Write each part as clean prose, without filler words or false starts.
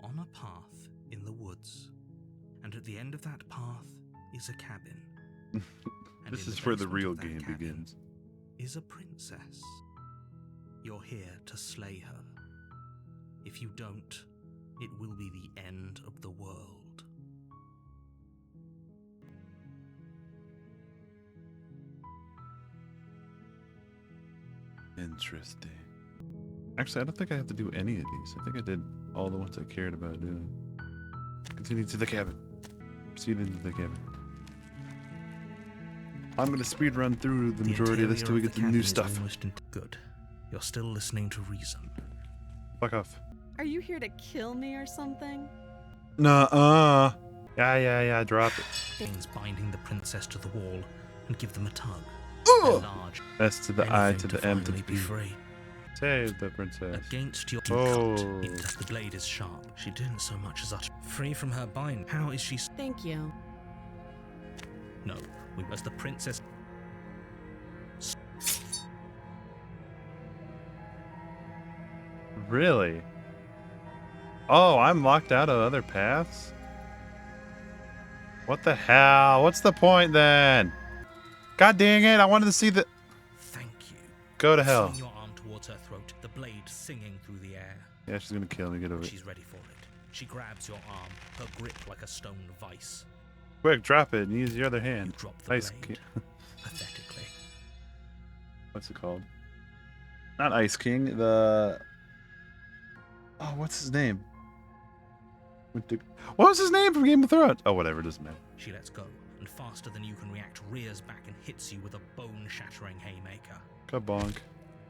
You're on a path in the woods, and at the end of that path is a cabin. This is where the real game begins. Is a princess. You're here to slay her. If you don't, it will be the end of the world. Interesting. Actually, I don't think I have to do any of these. I think I did all the ones I cared about doing. Continue to the cabin. Proceed into the cabin. I'm going to speed run through the majority of this till we get the new stuff. Good. You're still listening to reason. Fuck off. Are you here to kill me or something? Nuh-uh. Yeah, drop it. Things binding the princess to the wall and give them a tug. Large. S to the I to the M to the be P. free. Save the princess. Against your Oh. The blade is sharp. She didn't so much as utter. Free from her bind. How is she? Thank you. No, we as the princess. Really? Oh, I'm locked out of other paths? What the hell? What's the point then? God dang it, I wanted to see the... Thank you. Go to hell. Swing your arm towards her throat, the blade singing through the air. Yeah, she's gonna kill me, get over it. She's ready for it. She grabs your arm, her grip like a stone vice. Quick, drop it and use your other You hand. drop the Ice blade. King. Pathetically. What's it called? Not Ice King, the... Oh, what's his name? What was his name from Game of Thrones? Oh, whatever, doesn't matter. She lets go, and faster than you can react, rears back and hits you with a bone-shattering haymaker. Kabonk.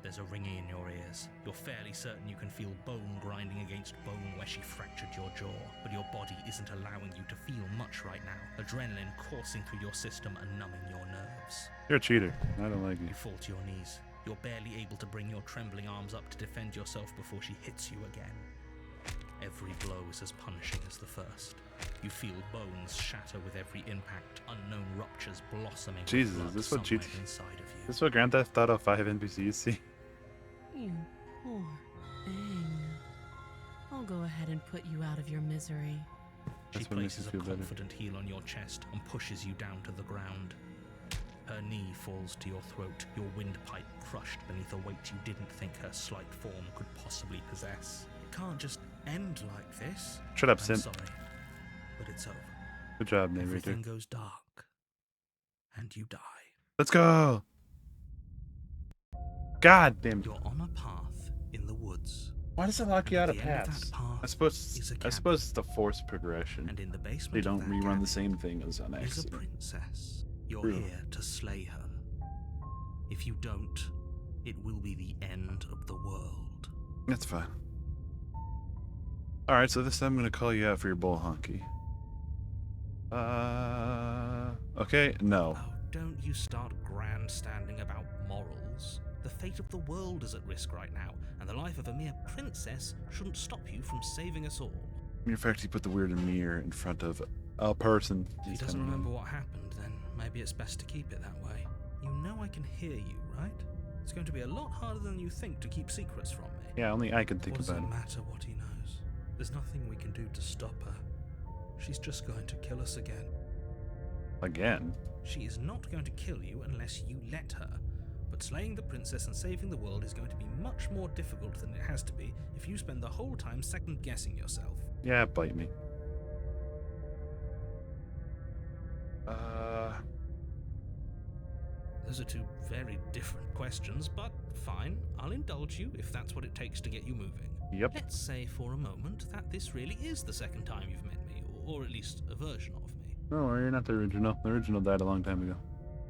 There's a ringing in your ears. You're fairly certain you can feel bone grinding against bone where she fractured your jaw, but your body isn't allowing you to feel much right now. Adrenaline coursing through your system and numbing your nerves. You're a cheater. I don't like you. You fall to your knees. You're barely able to bring your trembling arms up to defend yourself before she hits you again. Every blow is as punishing as the first. You feel bones shatter with every impact, unknown ruptures blossoming. Jesus, with is this blood what somewhere cheating? inside of you. This is what Grand Theft Auto 5 NPCs see? You poor thing. I'll go ahead and put you out of your misery. She That's what makes you places a feel better. confident heel on your chest and pushes you down to the ground. Her knee falls to your throat, your windpipe crushed beneath a weight you didn't think her slight form could possibly possess. It can't just end like this. Shut up, I'm Simp. sorry, but it's over. Good job, narrator. Everything goes dark, and you die. Let's go! God damn it. You're on a path in the woods. Why does it lock you out of At the end of paths? that path I suppose is a it's the forced progression. And in the basement They don't of that rerun cabin the same thing as on is a accident. princess. You're True. here to slay her. If you don't, it will be the end of the world. That's fine. Alright, so this time I'm gonna call you out for your bull honky. Okay, no. Oh, don't you start grandstanding about morals. The fate of the world is at risk right now, and the life of a mere princess shouldn't stop you from saving us all. In fact, you put the weird mirror in front of a person. If he doesn't remember what happened, then maybe it's best to keep it that way. You know I can hear you, right? It's going to be a lot harder than you think to keep secrets from me. Yeah, only I can think What does about it it. matter what he knows? There's nothing we can do to stop her. She's just going to kill us again. Again? She is not going to kill you unless you let her. But slaying the princess and saving the world is going to be much more difficult than it has to be if you spend the whole time second-guessing yourself. Yeah, bite me. Those are two very different questions, but fine. I'll indulge you if that's what it takes to get you moving. Yep. Let's say for a moment that this really is the second time you've met me, or at least a version of me. No, you're not the original. The original died a long time ago.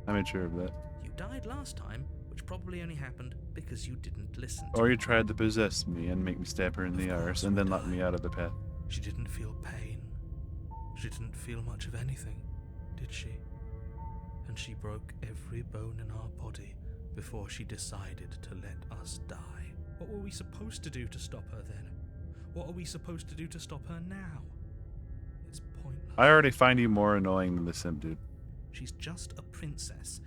I made sure of that. You died last time, which probably only happened because you didn't listen to Or me. you tried to possess me and make me stab her in the Of arse course and we then lock died. me out of the path. She didn't feel pain. She didn't feel much of anything, did she? And she broke every bone in our body before she decided to let us die. What were we supposed to do to stop her then? What are we supposed to do to stop her now? It's pointless. I already find you more annoying than the Simp dude. She's just a princess.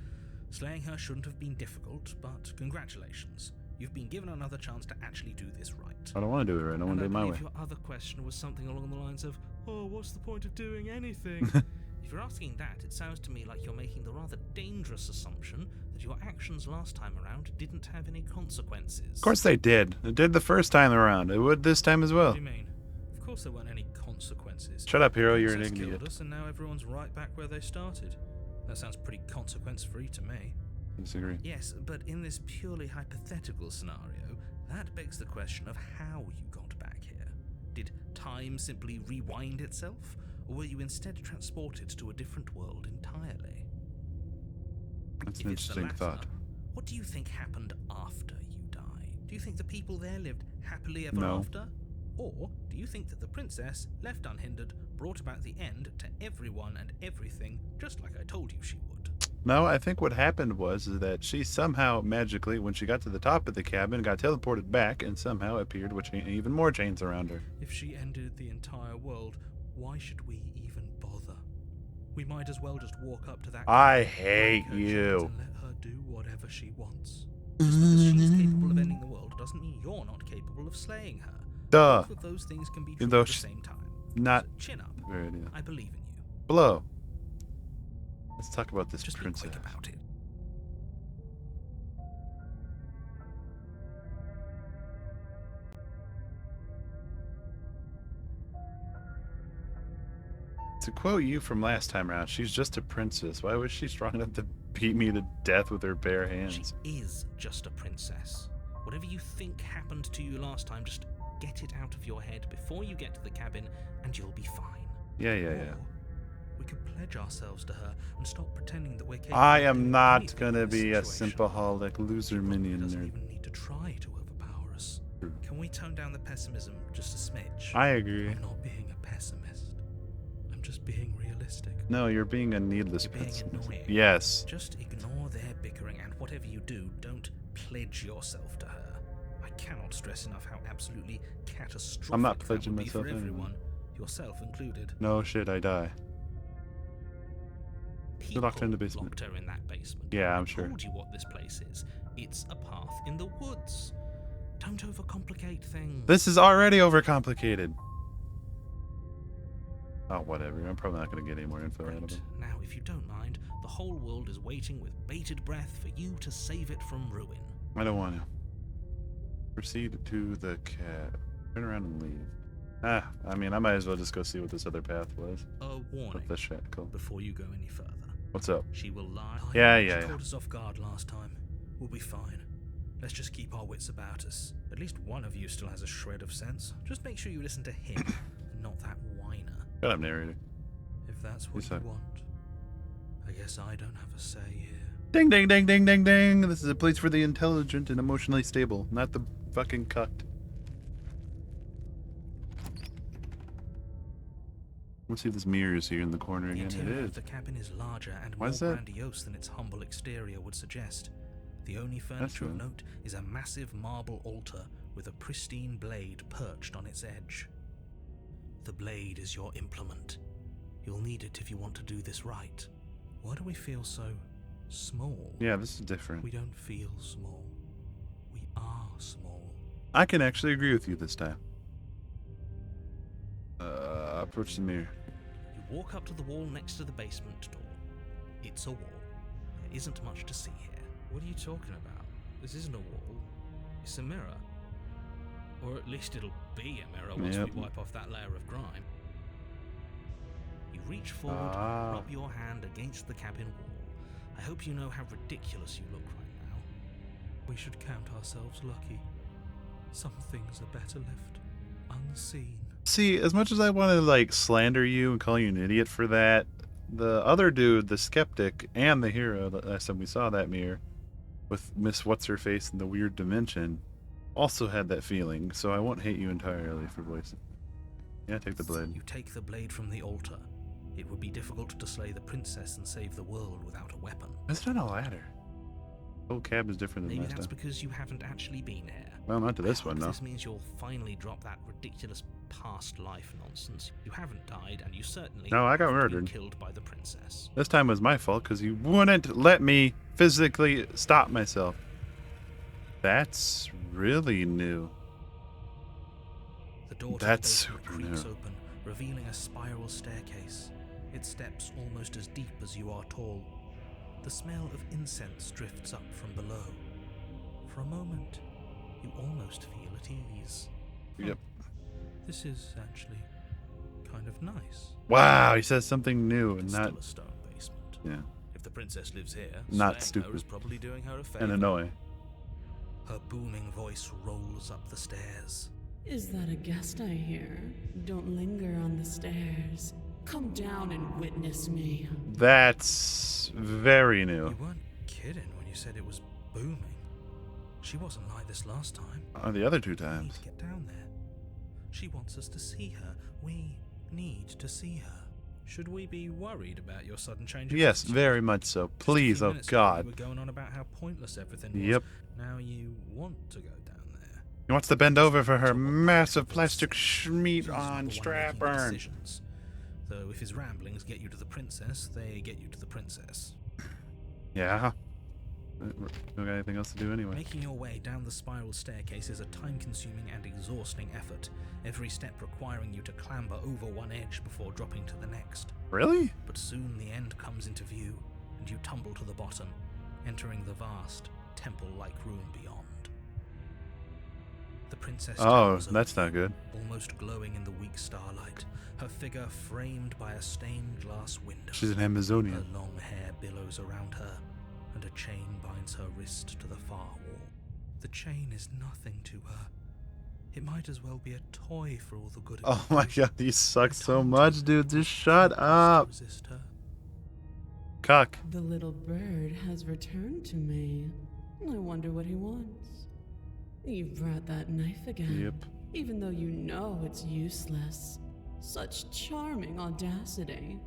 Slaying her shouldn't have been difficult, but congratulations. You've been given another chance to actually do this right. I don't want to do it right. I want to do it my way. Your other question was something along the lines of, oh, what's the point of doing anything? If you're asking that, it sounds to me like you're making the rather dangerous assumption that your actions last time around didn't have any consequences. Of course they did. It did the first time around. It would this time as well. What do you mean? Of course there weren't any consequences. Shut up, hero. You're an Princess idiot. killed us, and now everyone's right back where they started. That sounds pretty consequence-free to me. I disagree. Yes, but in this purely hypothetical scenario, that begs the question of how you got back here. Did time simply rewind itself, or were you instead transported to a different world entirely? That's If an it's the interesting latter, thought. what do you think happened after you died? Do you think the people there lived happily ever No. after? Or do you think that the princess, left unhindered, brought about the end to everyone and everything, just like I told you she would? No, I think what happened was is that she somehow magically, when she got to the top of the cabin, got teleported back and somehow appeared with even more chains around her. If she ended the entire world, why should we even bother? We might as well just walk up to that. I hate her you. chains and let her do whatever she wants. Just because she's capable of ending the world doesn't mean you're not capable of slaying her. Duh. Both of those things can be true Though at the she's same time. not So chin up. very idea. I believe in you. Blow. Let's talk about this Just princess. be quick about it. To quote you from last time around, she's just a princess. Why was she strong enough to beat me to death with her bare hands? She is just a princess. Whatever you think happened to you last time, just get it out of your head before you get to the cabin, and you'll be fine. Yeah. Or we could pledge ourselves to her and stop pretending that we're capable I of am doing not anything gonna in this be a situation. simpaholic loser She probably minion doesn't nerd. even need to try to overpower us. True. Can we tone down the pessimism just a smidge? I agree. I'm not being a pessimist. I'm just being realistic. No, you're being a needless You're being pessimist. annoying. Yes. Just ignore their bickering, and whatever you do, don't pledge yourself to her. I cannot stress enough how absolutely catastrophic I'm not that pledging would be myself for anyway. everyone, yourself included. No shit, I die. People locked in the basement. locked her in that basement. Yeah, I'm I sure. told you what this place is. It's a path in the woods. Don't overcomplicate things. This is already overcomplicated. Oh, whatever. I'm probably not going to get any more info out of Great. him. Now, if you don't mind, the whole world is waiting with bated breath for you to save it from ruin. I don't want to. Proceed to the cab. Turn around and leave. I mean, I might as well just go see what this other path was. A warning With the shackle. before you go any further. What's up? She will lie. Yeah. She caught us off guard last time. We'll be fine. Let's just keep our wits about us. At least one of you still has a shred of sense. Just make sure you listen to him, and not that whiner. Shut up, narrator. If that's what Yes, you sir. want. I guess I don't have a say here. Ding, ding, ding, ding, ding, ding. This is a place for the intelligent and emotionally stable, not the fucking cucked. Let's see if this mirror is here in the corner The again. It interior of is. the cabin is larger and Why more is that? grandiose than its humble exterior would suggest. The only That's furniture of right. note is a massive marble altar with a pristine blade perched on its edge. The blade is your implement. You'll need it if you want to do this right. Why do we feel so small? Yeah, this is different. We don't feel small. We are small. I can actually agree with you this time. Approach the mirror. You walk up to the wall next to the basement door. It's a wall. There isn't much to see here. What are you talking about? This isn't a wall. It's a mirror. Or at least it'll be a mirror once Yep. we wipe off that layer of grime. You reach forward, Ah. rub your hand against the cabin wall. I hope you know how ridiculous you look right now. We should count ourselves lucky. Some things are better left unseen. See, as much as I want to like slander you and call you an idiot for that, the other dude, the skeptic, and the hero, the last time we saw that mirror with Miss What's Her Face in the weird dimension, also had that feeling. So I won't hate you entirely for voicing. Yeah, take the blade. You take the blade from the altar. It would be difficult to slay the princess and save the world without a weapon. It's not a ladder. The whole cab is different than Maybe last that's time. because you haven't actually been here. Well, not to this I one, hope no. This means you'll finally drop that ridiculous past life nonsense. You haven't died, and you certainly No, I got haven't been murdered. killed by the princess. This time was my fault because you wouldn't let me physically stop myself. That's really new. The door to That's the basement super creaks new. open, revealing a spiral staircase. Its steps almost as deep as you are tall. The smell of incense drifts up from below. For a moment, you almost feel at ease. Yep. This is actually kind of nice. Wow, he says something new and It's not still a stone basement. yeah, If the princess lives here, not slaying her stupid is probably doing her a favor. and annoying. Her booming voice rolls up the stairs. Is that a guest I hear? Don't linger on the stairs. Come down and witness me. That's very new. You weren't kidding when you said it was booming. She wasn't like this last time. The other 2 We need times. to get down there. She wants us to see her. We need to see her. Should we be worried about your sudden change of Yes, attitude? very much so. Just a Please, few oh minutes ago, God. You were going on about how pointless everything was. Yep. Now you want to go down there. He wants to bend over for her So what massive practical plastic sense? schmeat He's not the on one strap making the burn. decisions. Though if his ramblings get you to the princess, they get you to the princess. Yeah. Don't got anything else to do anyway. Making your way down the spiral staircase is a time-consuming and exhausting effort, every step requiring you to clamber over one edge before dropping to the next. Really? But soon the end comes into view, and you tumble to the bottom, entering the vast, temple-like room beyond. The princess Oh, towers over that's you, not good. almost glowing in the weak starlight, her figure framed by a stained glass window. She's an Her Amazonian. long hair billows around her, and a chain binds her wrist to the far wall. The chain is nothing to her. It might as well be a toy for all the good it Oh can my do. God, you suck I so told much, you, dude. Just you shut must up. resist her. Cuck. The little bird has returned to me. I wonder what he wants. You've brought that knife again. Yep. Even though you know it's useless. Such charming audacity.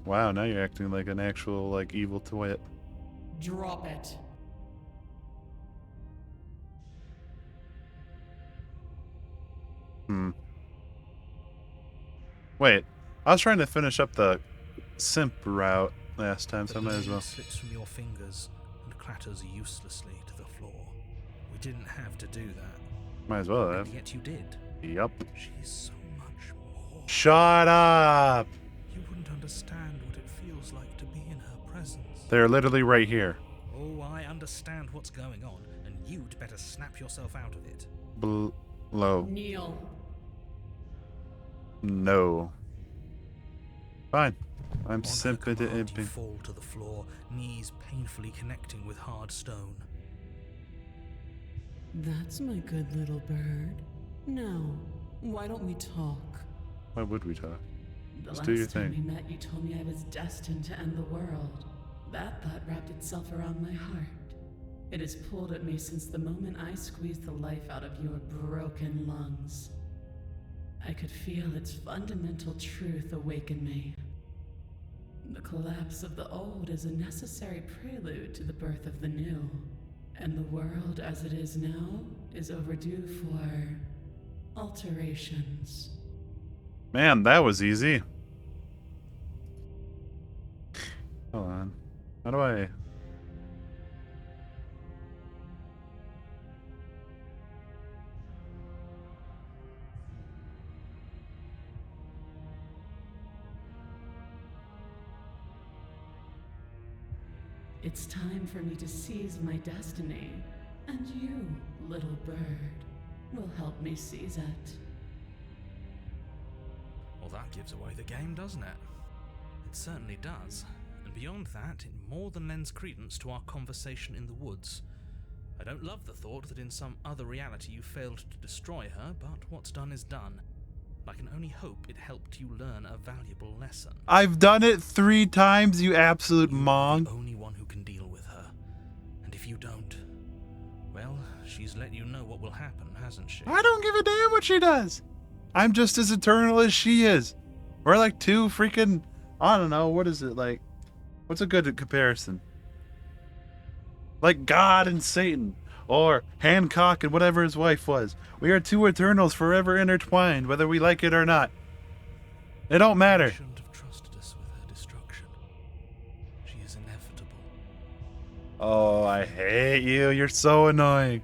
Wow, now you're acting like an actual, like, evil twit. Drop it. Wait, I was trying to finish up the simp route last time, so I The might as blade well. slips from your fingers and clatters uselessly to the floor. We didn't have to do that, Might as well, and yet you did. Yup. She's so much more. Shut up! You wouldn't understand what it feels like to be in her presence. They're literally right here. Oh, I understand what's going on, and you'd better snap yourself out of it. Low. Kneel. No. Fine. I'm On her simping to command, you imping. fall to the floor, knees painfully connecting with hard stone. That's my good little bird. Now, why don't we talk? Why would we talk? The Just last do your time thing. we met, you told me I was destined to end the world. That thought wrapped itself around my heart. It has pulled at me since the moment I squeezed the life out of your broken lungs. I could feel its fundamental truth awaken me. The collapse of the old is a necessary prelude to the birth of the new. And the world as it is now is overdue for alterations. Man, that was easy. Hold on. How do I... It's time for me to seize my destiny, and you, little bird, will help me seize it. Well, that gives away the game, doesn't it? It certainly does. And beyond that, it more than lends credence to our conversation in the woods. I don't love the thought that in some other reality you failed to destroy her, but what's done is done. I can only hope it helped you learn a valuable lesson. I've done it 3 times, you absolute You're mong. the only one who can deal with her. And if you don't, well, she's let you know what will happen, hasn't she? I don't give a damn what she does. I'm just as eternal as she is. We're like 2 freaking... I don't know, what is it like? What's a good comparison? Like God and Satan. Or Hancock and whatever his wife was. We are 2 Eternals forever intertwined, whether we like it or not. It don't matter. You shouldn't have trusted us with her destruction. She is inevitable. Oh, I hate you. You're so annoying.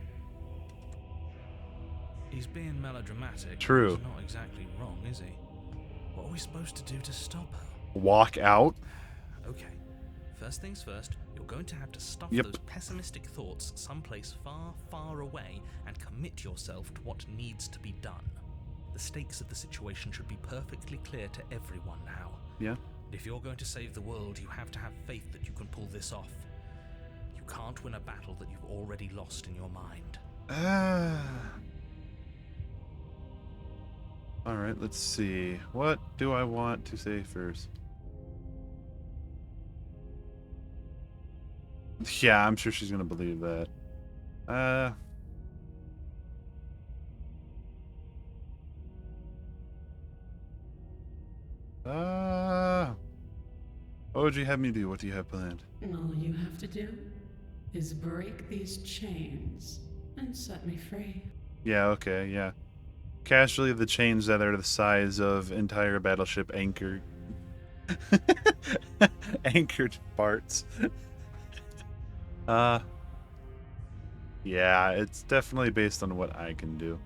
He's being melodramatic. True. He's not exactly wrong, is he? What are we supposed to do to stop her? Walk out? Okay. First things first, you're going to have to stuff Yep. those pessimistic thoughts someplace far, far away and commit yourself to what needs to be done. The stakes of the situation should be perfectly clear to everyone now. Yeah. If you're going to save the world, you have to have faith that you can pull this off. You can't win a battle that you've already lost in your mind. Alright, let's see. What do I want to say first? Yeah, I'm sure she's gonna believe that. What would you have me do? What do you have planned? All you have to do is break these chains and set me free. Yeah, okay, yeah. Casually the chains that are the size of entire battleship anchor anchored parts. Yeah, it's definitely based on what I can do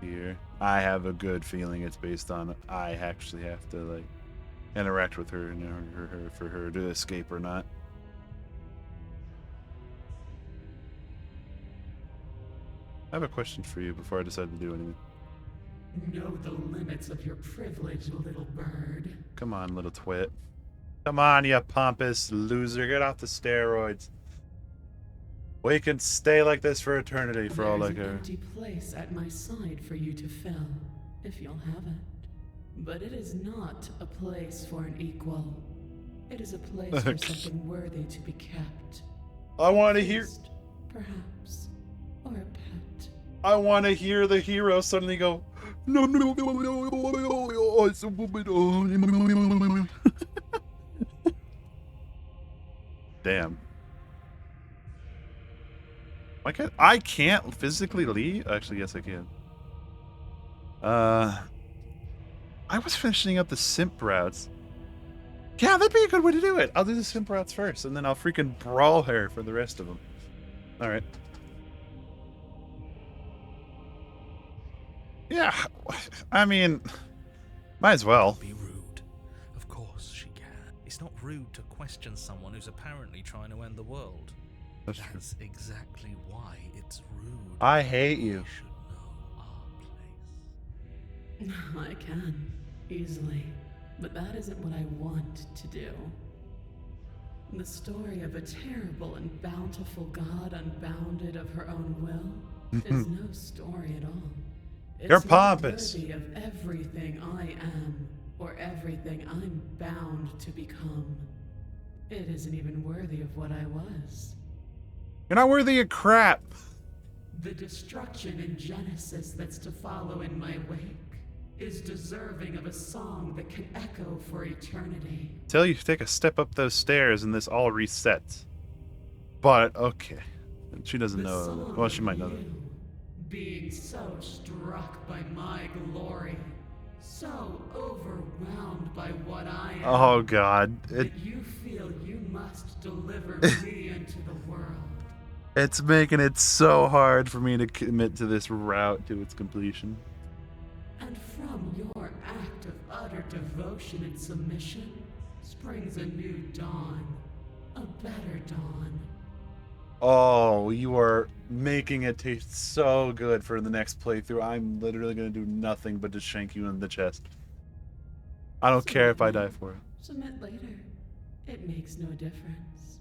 here. I have a good feeling it's based on I actually have to like interact with her in order for her to escape or not. I have a question for you before I decide to do anything. Know the limits of your privilege, little bird. Come on, little twit. Come on, you pompous loser. Get off the steroids. We can stay like this for eternity for all I There's an care. empty place at my side for you to fill, if you'll have it. But it is not a place for an equal. It is a place for something worthy to be kept. I want to hear. Feast, perhaps, or a pet. I want to hear the hero suddenly go. No, no, no, no, no, it's a woman. Damn. I can't physically leave? Actually, yes, I can. I was finishing up the simp routes. Yeah, that'd be a good way to do it. I'll do the simp routes first, and then I'll freaking brawl her for the rest of them. Alright. Yeah, I mean, might as well. Be rude. Of course she can. It's not rude to question someone who's apparently trying to end the world. That's true. That's exactly why it's rude. I hate you. We should know our place. I can, easily. But that isn't what I want to do. The story of a terrible and bountiful god unbounded of her own will is no story at all. It's You're not pompous. worthy of everything I am, or everything I'm bound to become. It isn't even worthy of what I was. You're not worthy of crap. The destruction in Genesis that's to follow in my wake is deserving of a song that can echo for eternity. Till you take a step up those stairs and this all resets. But, okay. She doesn't The know. song Well, she of might know that. you, being so struck by my glory, so overwhelmed by what I am, Oh, God. that you feel you must deliver me into the world. It's making it so hard for me to commit to this route to its completion. And from your act of utter devotion and submission springs a new dawn, a better dawn. Oh, you are making it taste so good for the next playthrough. I'm literally going to do nothing but just shank you in the chest. I don't care if I die for it. Submit later. It makes no difference.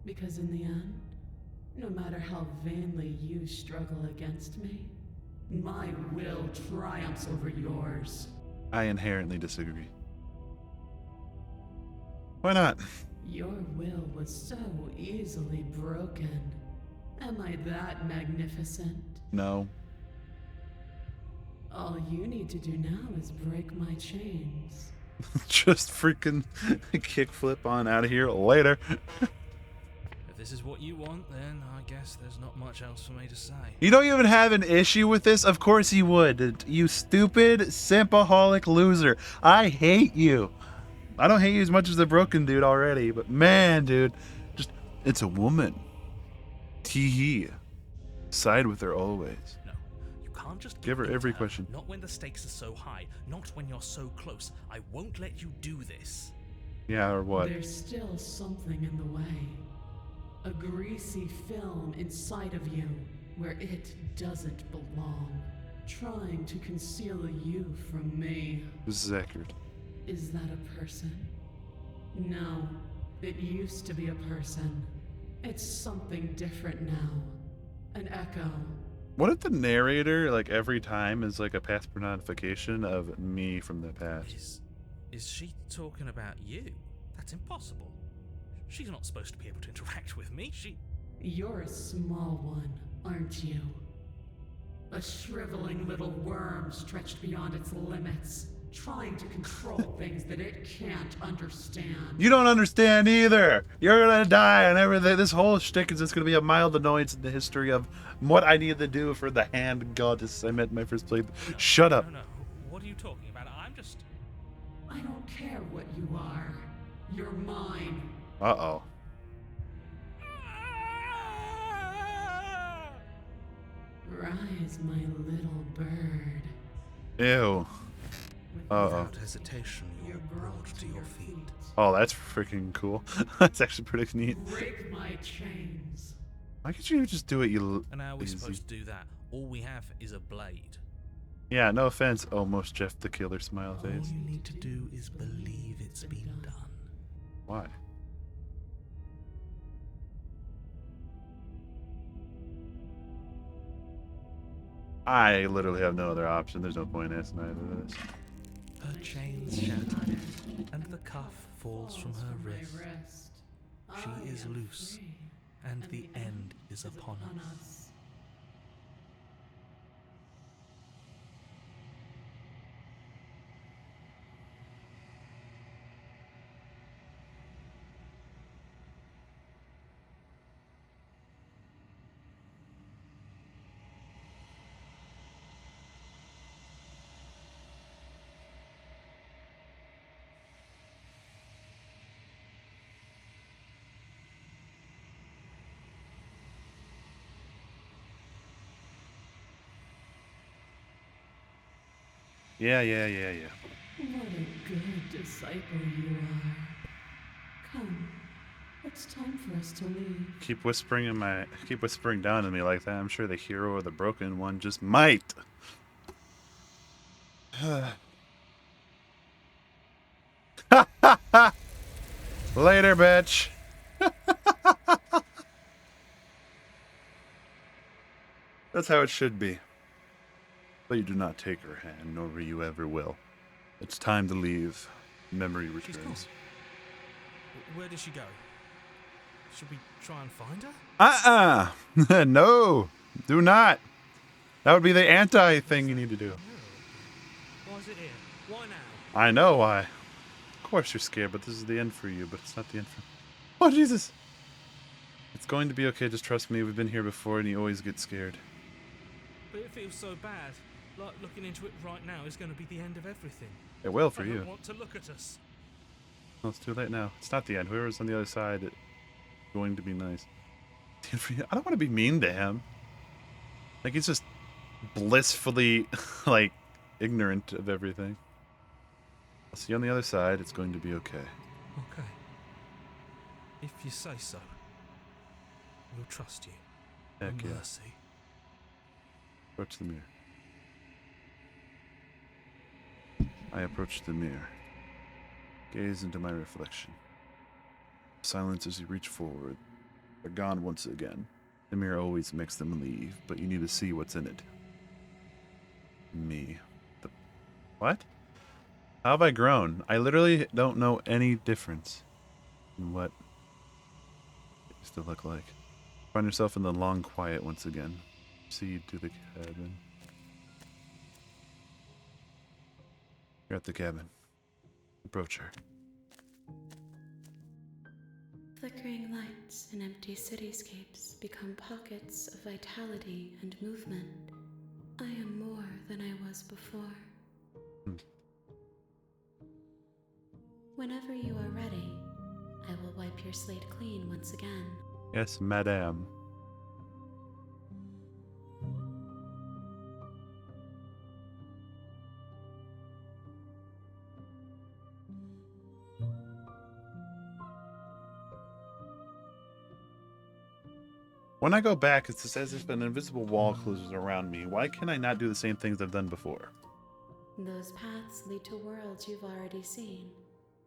Because in the end, no matter how vainly you struggle against me, my will triumphs over yours. I inherently disagree. Why not? Your will was so easily broken. Am I that magnificent? No. All you need to do now is break my chains. Just freaking kickflip on out of here later. If this is what you want, then I guess there's not much else for me to say. You don't even have an issue with this? Of course you would. You stupid, simpaholic loser. I hate you. I don't hate you as much as the broken dude already, but man, dude, just, it's a woman. Tee-hee. Side with her always. No, you can't can't just Give her in every to question. Not when the stakes are so high. Not when you're so close. I won't let you do this. Yeah, or what? There's still something in the way. A greasy film inside of you where it doesn't belong. Trying to conceal you from me. This is accurate. Is that a person? No. It used to be a person. It's something different now. An echo. What if the narrator, like, every time is like a past personification of me from the past? Is she talking about you? That's impossible. She's not supposed to be able to interact with me. You're a small one, aren't you? A shriveling little worm stretched beyond its limits, trying to control things that it can't understand. You don't understand either. You're gonna die and everything. This whole shtick is just gonna be a mild annoyance in the history of what I need to do for the hand goddess I met in my first playthrough. Shut up. No. What are you talking about? I don't care what you are. You're mine. Uh-oh. Rise, my little bird. Ew. Uh-oh. Without hesitation, you're brought to your feet. Oh, that's freaking cool. That's actually pretty neat. Break my chains. Why can't you just do it, you And how are we lazy- supposed to do that? All we have is a blade. Yeah, no offense. Almost Jeff the Killer smile All face. you need to do is believe it's been done. Why? I literally have no other option. There's no point in asking either of this. Her chains shatter, and the cuff falls from her wrist. She is loose, and the end is upon us. Yeah. What a good disciple you are. Come, it's time for us to leave. Keep whispering down to me like that. I'm sure the hero or the broken one just might. Later, bitch. That's how it should be. But you do not take her hand, nor will you ever will. It's time to leave. Memory She's gone. returns. Where did she go? Should we try and find her? No, do not. That would be the anti thing you need to do. Why is it here? Why now? I know why. Of course you're scared, but this is the end for you, but it's not the end for... Oh, Jesus! It's going to be okay, just trust me. We've been here before and you always get scared. But it feels so bad. Like looking into it right now is going to be the end of everything. It will for I you. don't want to look at us. Well, it's too late now. It's not the end. Whoever's on the other side, it's going to be nice. The end for you. I don't want to be mean to him. Like, he's just blissfully, like, ignorant of everything. I'll see you on the other side. It's going to be okay. Okay. If you say so. We'll trust you. Heck yeah. Mercy. Approach the mirror. I approach the mirror. Gaze into my reflection. Silence as you reach forward. They're gone once again. The mirror always makes them leave, but you need to see what's in it. Me. What? How have I grown? I literally don't know any difference in what it used to look like. Find yourself in the long quiet once again. Proceed to the cabin. You're at the cabin. Approach her. Flickering lights in empty cityscapes become pockets of vitality and movement. I am more than I was before. Whenever you are ready, I will wipe your slate clean once again. Yes, madame. When I go back, it's as if an invisible wall closes around me. Why can I not do the same things I've done before? Those paths lead to worlds you've already seen,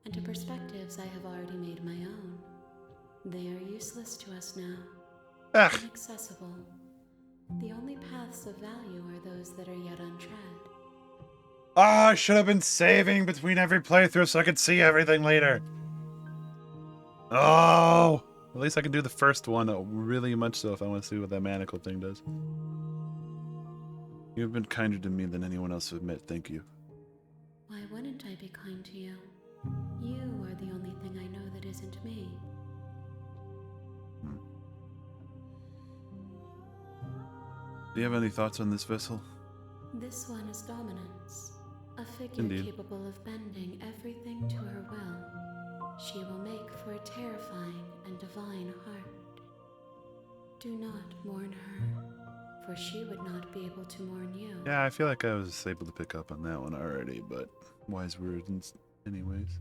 and to perspectives I have already made my own. They are useless to us now, Ugh. inaccessible. The only paths of value are those that are yet untread. Ah, I should have been saving between every playthrough so I could see everything later. Oh! At least I can do the first one really much so if I want to see what that manacle thing does. You've been kinder to me than anyone else will admit. Thank you. Why wouldn't I be kind to you? You are the only thing I know that isn't me. Do you have any thoughts on this vessel? This one is dominance, a figure Indeed. capable of bending everything to her will. She will make for a terrifying and divine heart. Do not mourn her, for she would not be able to mourn you. Yeah, I feel like I was able to pick up on that one already, but wise words anyways.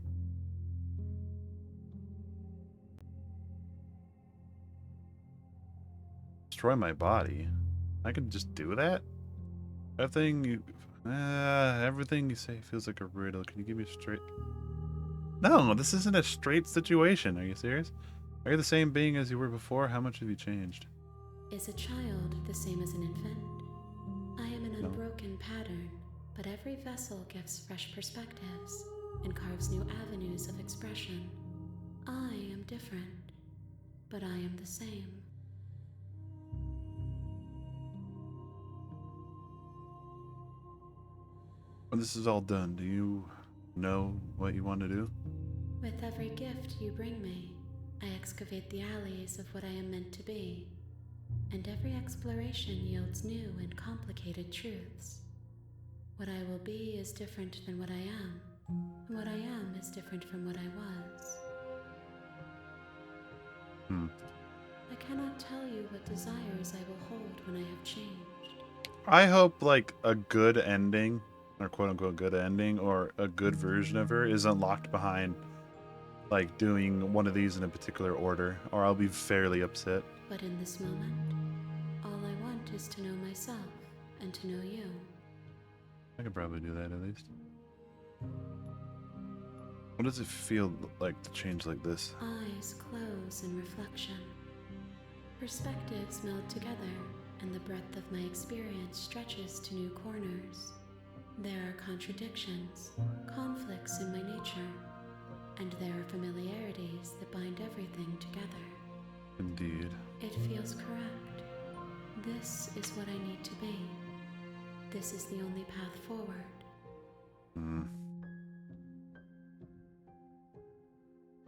Destroy my body? I can just do that? Everything you say feels like a riddle. Can you give me a straight... No, this isn't a straight situation. Are you serious? Are you the same being as you were before? How much have you changed? Is a child the same as an infant? I am an No. unbroken pattern, but every vessel gives fresh perspectives and carves new avenues of expression. I am different, but I am the same. When this is all done, do you know what you want to do? With every gift you bring me, I excavate the alleys of what I am meant to be, and every exploration yields new and complicated truths. What I will be is different than what I am, and what I am is different from what I was. I cannot tell you what desires I will hold when I have changed. I hope, like, a good ending, or quote-unquote good ending, or a good version of her is unlocked behind, like, doing one of these in a particular order, or I'll be fairly upset. But in this moment, all I want is to know myself and to know you. I could probably do that at least. What does it feel like to change like this? Eyes close in reflection. Perspectives meld together, and the breadth of my experience stretches to new corners. There are contradictions, conflicts in my nature, and there are familiarities that bind everything together. Indeed. It feels correct. This is what I need to be. This is the only path forward.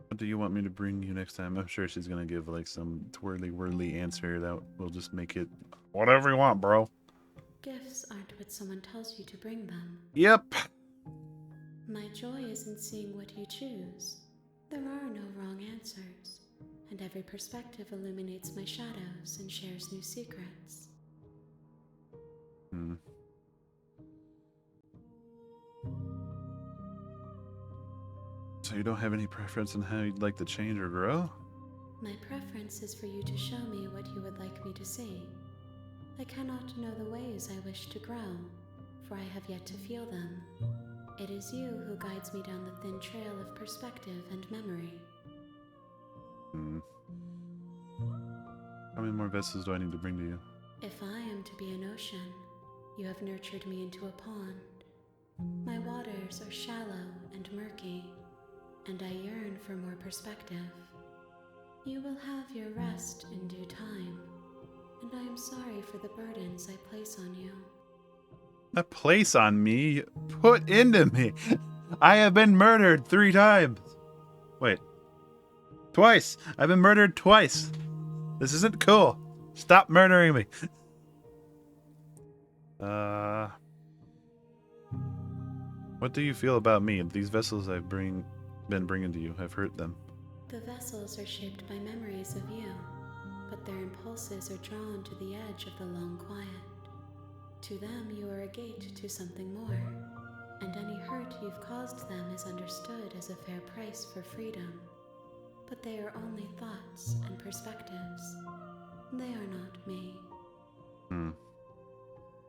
What do you want me to bring you next time? I'm sure she's gonna give like some twirly-whirly answer that will just make it whatever you want, bro. Gifts aren't what someone tells you to bring them. Yep. My joy is in seeing what you choose. There are no wrong answers, and every perspective illuminates my shadows and shares new secrets. So you don't have any preference on how you'd like to change or grow? My preference is for you to show me what you would like me to see. I cannot know the ways I wish to grow, for I have yet to feel them. It is you who guides me down the thin trail of perspective and memory. How many more vessels do I need to bring to you? If I am to be an ocean, you have nurtured me into a pond. My waters are shallow and murky, and I yearn for more perspective. You will have your rest in due time, and I am sorry for the burdens I place on you. A place on me? Put into me! I have been murdered 3 times! Wait. Twice! I've been murdered twice! This isn't cool! Stop murdering me! What do you feel about me? These vessels I've been bringing to you, I've hurt them. The vessels are shaped by memories of you, but their impulses are drawn to the edge of the long quiet. To them, you are a gate to something more, and any hurt you've caused them is understood as a fair price for freedom. But they are only thoughts and perspectives. They are not me. Hmm.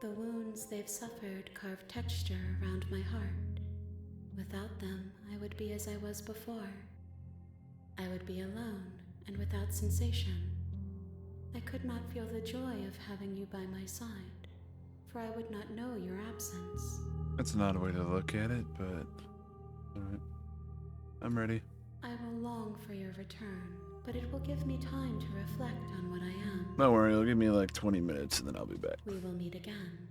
The wounds they've suffered carve texture around my heart. Without them, I would be as I was before. I would be alone and without sensation. I could not feel the joy of having you by my side, for I would not know your absence. That's an odd way to look at it, but alright. I'm ready. I will long for your return, but it will give me time to reflect on what I am. Don't worry, it'll give me like 20 minutes and then I'll be back. We will meet again.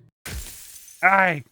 Aye!